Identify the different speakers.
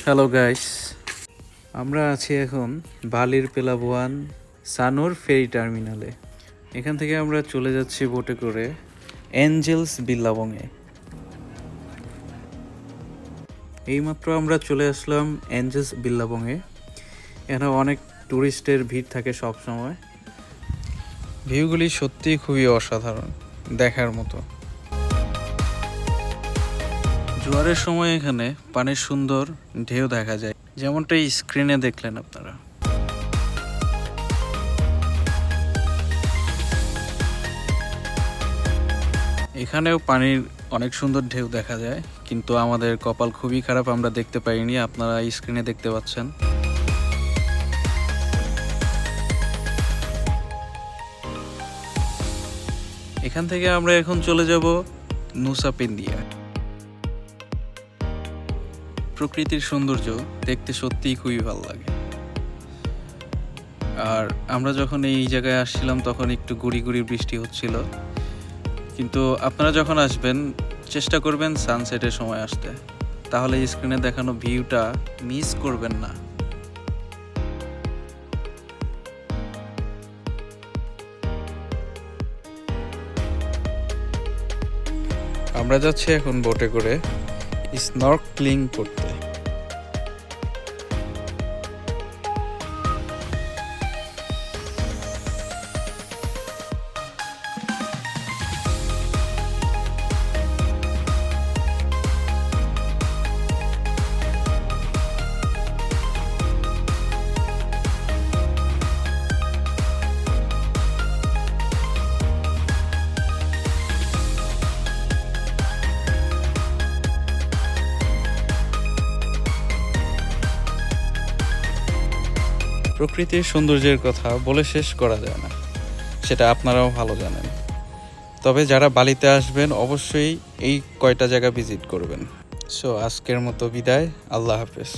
Speaker 1: Hello guys, আমরা আছি এখন বালির পেলাবুয়ান সানুর ফেরি টার্মিনালে। এখান থেকে আমরা চলে যাচ্ছি বোটে করে এঞ্জেলস বিল্লাবংয়ে। এইমাত্র আমরা চলে আসলাম এঞ্জেলস বিল্লাবংয়ে। এখানে অনেক টুরিস্টের ভিড় থাকে সব সময়। ভিউগুলি সত্যিই খুবই অসাধারণ, দেখার মতো। জোয়ারের সময় এখানে পানির সুন্দর ঢেউ দেখা যায়, যেমনটাই স্ক্রিনে দেখলেন আপনারা। এখানেও পানির অনেক সুন্দর ঢেউ দেখা যায়, কিন্তু আমাদের কপাল খুবই খারাপ, আমরা দেখতে পাইনি। আপনারা স্ক্রিনে দেখতে পাচ্ছেন। এখান থেকে আমরা এখন চলে যাব নুসা পেন্দিয়া। প্রকৃতির সৌন্দর্য দেখতে সত্যিই খুবই ভালো লাগে। আর আমরা যখন এই জায়গায় আসছিলাম তখন একটু গুড়ি গুড়ি বৃষ্টি হচ্ছিল, কিন্তু আপনারা যখন আসবেন চেষ্টা করবেন সানসেটের সময় আসতে, তাহলে স্ক্রিনে দেখানো ভিউটা মিস করবেন না। আমরা যাচ্ছি এখন বোটে করে স্নর্কেলিং করতে। প্রকৃতির সৌন্দর্যের কথা বলে শেষ করা যায় না, সেটা আপনারাও ভালো জানেন। তবে যারা বালিতে আসবেন অবশ্যই এই কয়টা জায়গা ভিজিট করবেন। সো আজকের মতো বিদায়, আল্লাহ হাফেজ।